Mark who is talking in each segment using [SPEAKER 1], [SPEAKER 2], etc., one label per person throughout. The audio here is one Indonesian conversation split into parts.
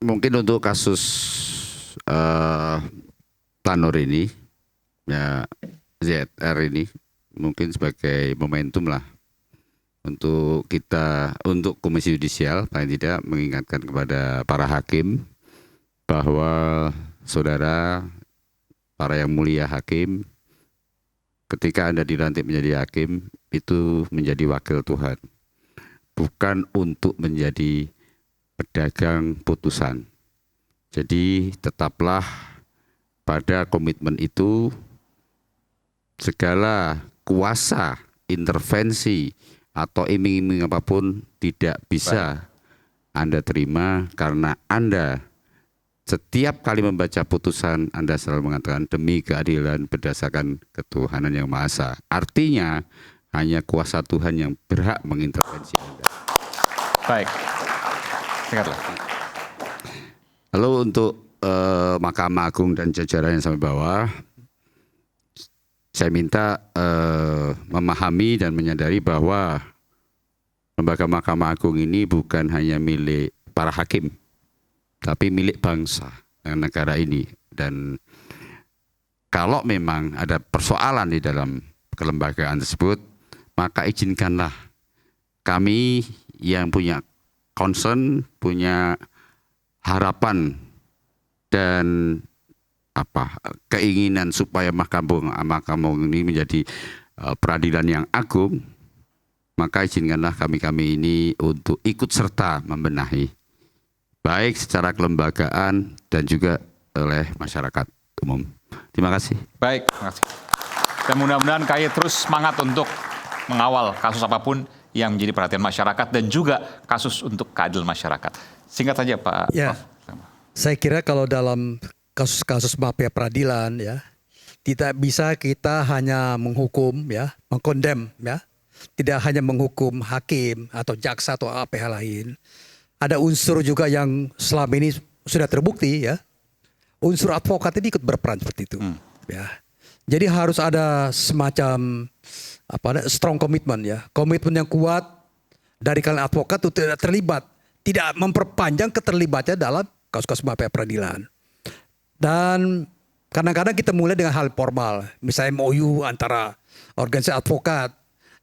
[SPEAKER 1] mungkin untuk kasus Tanur ini, ya ZR ini mungkin sebagai momentum lah untuk kita, untuk Komisi Yudisial paling tidak mengingatkan kepada para hakim bahwa saudara, para yang mulia hakim, ketika Anda dilantik menjadi hakim itu menjadi wakil Tuhan, bukan untuk menjadi pedagang putusan. Jadi tetaplah pada komitmen itu, segala kuasa, intervensi atau iming-iming apapun tidak bisa Anda terima, karena Anda setiap kali membaca putusan Anda selalu mengatakan demi keadilan berdasarkan ketuhanan yang Maha Esa. Artinya hanya kuasa Tuhan yang berhak mengintervensi Anda.
[SPEAKER 2] Baik, singkatlah.
[SPEAKER 1] Lalu untuk Mahkamah Agung dan jajaran yang sampai bawah, saya minta memahami dan menyadari bahwa lembaga Mahkamah Agung ini bukan hanya milik para hakim, tapi milik bangsa dan negara ini. Dan kalau memang ada persoalan di dalam kelembagaan tersebut, maka izinkanlah kami yang punya concern, punya harapan dan keinginan supaya Mahkamah Agung ini menjadi peradilan yang agung, maka izinkanlah kami ini untuk ikut serta membenahi, baik secara kelembagaan dan juga oleh masyarakat umum. Terima kasih.
[SPEAKER 2] Baik, terima kasih. Dan mudah-mudahan KAI terus semangat untuk mengawal kasus apapun yang menjadi perhatian masyarakat dan juga kasus untuk keadilan masyarakat. Singkat saja Pak.
[SPEAKER 3] Ya, saya kira kalau dalam kasus-kasus mafia peradilan ya, tidak bisa kita hanya menghukum ya, mengkondem ya, tidak hanya menghukum hakim atau jaksa atau pihak lain. Ada unsur juga yang selama ini sudah terbukti ya, unsur advokat ini ikut berperan seperti itu ya. Jadi harus ada semacam strong commitment ya, komitmen yang kuat dari kalian advokat untuk tidak terlibat, tidak memperpanjang keterlibatannya dalam kasus-kasus mafia peradilan. Dan kadang-kadang kita mulai dengan hal formal, misalnya MOU antara organisasi advokat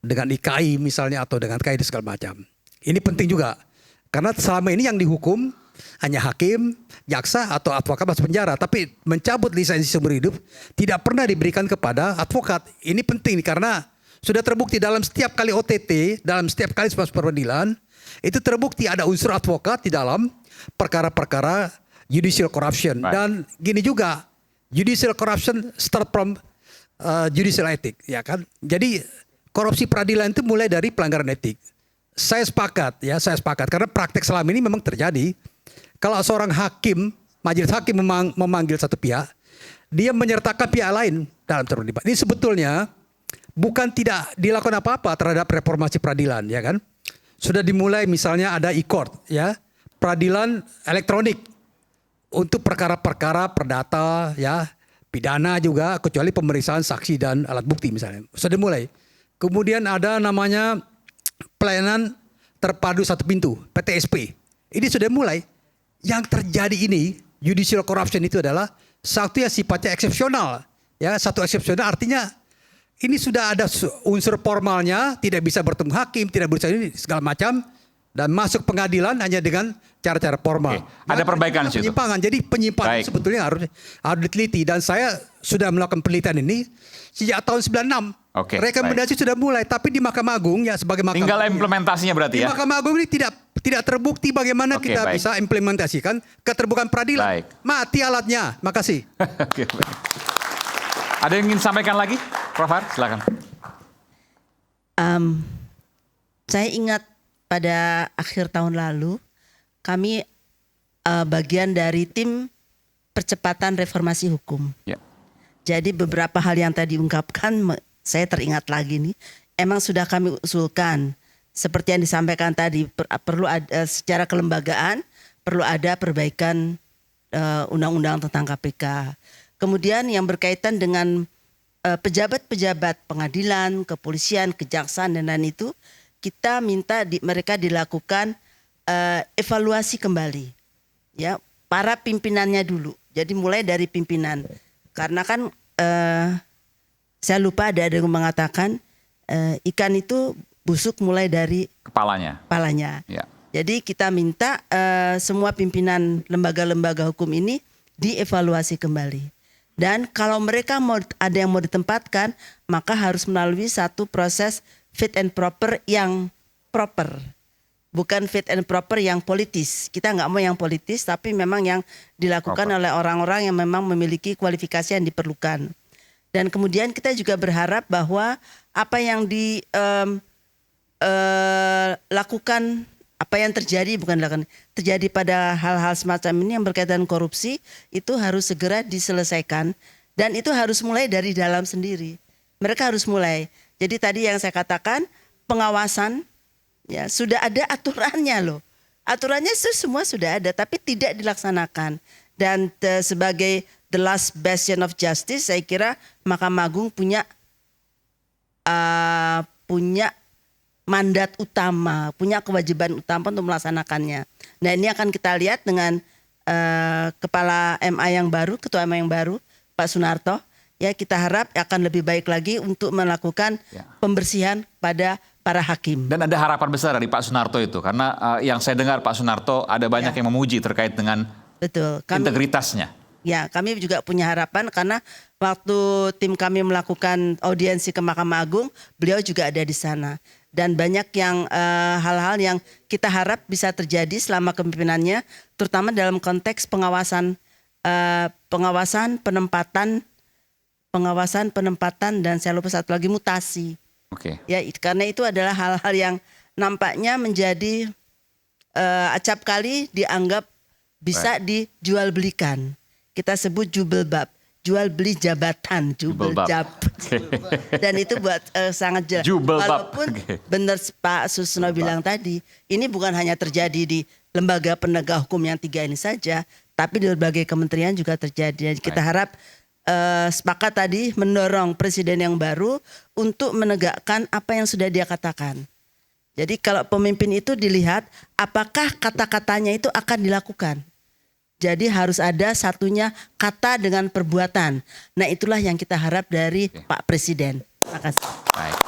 [SPEAKER 3] dengan IKAI misalnya atau dengan KAI segala macam. Ini penting juga, karena selama ini yang dihukum hanya hakim, jaksa atau advokat masuk penjara, tapi mencabut lisensi seumur hidup tidak pernah diberikan kepada advokat. Ini penting karena sudah terbukti dalam setiap kali OTT, dalam setiap kali proses peradilan, itu terbukti ada unsur advokat di dalam perkara-perkara judicial corruption.
[SPEAKER 2] Baik.
[SPEAKER 3] Dan gini juga, judicial corruption start from judicial ethic, ya kan? Jadi korupsi peradilan itu mulai dari pelanggaran etik. Saya sepakat karena praktek selama ini memang terjadi. Kalau seorang hakim, majelis hakim memanggil satu pihak, dia menyertakan pihak lain dalam terlibat. Ini sebetulnya bukan tidak dilakukan apa-apa terhadap reformasi peradilan, ya kan? Sudah dimulai misalnya ada e-court, ya, peradilan elektronik untuk perkara-perkara perdata, ya, pidana juga, kecuali pemeriksaan saksi dan alat bukti misalnya. Sudah dimulai. Kemudian ada namanya pelayanan terpadu satu pintu, PTSP. Ini sudah mulai. Yang terjadi ini, judicial corruption itu adalah satu yang sifatnya eksepsional. Ya, satu eksepsional artinya ini sudah ada unsur formalnya, tidak bisa bertemu hakim, tidak bisa ini segala macam, dan masuk pengadilan hanya dengan cara-cara formal.
[SPEAKER 2] Oke, ada perbaikan di situ.
[SPEAKER 3] Penyimpangan. Jadi penyimpangan sebetulnya harus diteliti, dan saya sudah melakukan penelitian ini sejak tahun 96.
[SPEAKER 2] Oke,
[SPEAKER 3] rekomendasi sudah mulai, tapi di Mahkamah Agung ya sebagai Mahkamah
[SPEAKER 2] tinggal
[SPEAKER 3] Agung,
[SPEAKER 2] implementasinya berarti
[SPEAKER 3] di
[SPEAKER 2] ya.
[SPEAKER 3] Mahkamah Agung ini tidak terbukti bagaimana kita bisa implementasikan keterbukaan peradilan. Mati alatnya. Makasih.
[SPEAKER 2] Oke, baik. Ada yang ingin sampaikan lagi, Prof. Har, silakan.
[SPEAKER 4] Saya ingat pada akhir tahun lalu kami bagian dari tim percepatan reformasi hukum.
[SPEAKER 2] Ya.
[SPEAKER 4] Jadi beberapa hal yang tadi diungkapkan saya teringat lagi nih, emang sudah kami usulkan seperti yang disampaikan tadi, perlu ada secara kelembagaan, perlu ada perbaikan undang-undang tentang KPK. Kemudian yang berkaitan dengan pejabat-pejabat pengadilan, kepolisian, kejaksaan dan lain itu, kita minta mereka dilakukan evaluasi kembali, ya, para pimpinannya dulu. Jadi mulai dari pimpinan. Karena kan saya lupa ada yang mengatakan ikan itu busuk mulai dari
[SPEAKER 2] Kepalanya.
[SPEAKER 4] kepalanya.
[SPEAKER 2] Ya.
[SPEAKER 4] Jadi kita minta semua pimpinan lembaga-lembaga hukum ini dievaluasi kembali. Dan kalau mereka ada yang mau ditempatkan, maka harus melalui satu proses fit and proper yang proper. Bukan fit and proper yang politis. Kita nggak mau yang politis, tapi memang yang dilakukan
[SPEAKER 2] Proper.
[SPEAKER 4] oleh orang-orang yang memang memiliki kualifikasi yang diperlukan. Dan kemudian kita juga berharap bahwa apa yang dilakukan, apa yang terjadi terjadi pada hal-hal semacam ini yang berkaitan korupsi itu harus segera diselesaikan, dan itu harus mulai dari dalam sendiri. Mereka harus mulai. Jadi tadi yang saya katakan, pengawasan ya sudah ada aturannya loh. Aturannya semua sudah ada, tapi tidak dilaksanakan. Dan sebagai the last bastion of justice, saya kira Mahkamah Agung punya mandat utama, punya kewajiban utama untuk melaksanakannya. Nah, ini akan kita lihat dengan Kepala MA yang baru, Ketua MA yang baru, Pak Sunarto. Ya, kita harap akan lebih baik lagi untuk melakukan pembersihan pada para hakim.
[SPEAKER 2] Dan ada harapan besar dari Pak Sunarto itu, karena yang saya dengar Pak Sunarto ada banyak yang memuji terkait dengan
[SPEAKER 4] Betul.
[SPEAKER 2] integritasnya.
[SPEAKER 4] Ya, kami juga punya harapan karena waktu tim kami melakukan audiensi ke Mahkamah Agung, beliau juga ada di sana. Dan banyak yang hal-hal yang kita harap bisa terjadi selama kepemimpinannya, terutama dalam konteks pengawasan penempatan dan saya lupa satu lagi mutasi.
[SPEAKER 2] Oke.
[SPEAKER 4] Ya, karena itu adalah hal-hal yang nampaknya menjadi acap kali dianggap bisa dijual belikan. Kita sebut jubelbab, jual beli jabatan, jubeljab. Dan itu buat sangat jelas.
[SPEAKER 2] Jubelbab.
[SPEAKER 4] Walaupun benar Pak Susno bilang tadi, ini bukan hanya terjadi di lembaga penegak hukum yang 3 ini saja, tapi di berbagai kementerian juga terjadi. Dan kita harap sepakat tadi mendorong presiden yang baru untuk menegakkan apa yang sudah dia katakan. Jadi kalau pemimpin itu dilihat apakah kata-katanya itu akan dilakukan. Jadi harus ada satunya kata dengan perbuatan. Nah, itulah yang kita harap dari Pak Presiden. Terima kasih.
[SPEAKER 2] Baik.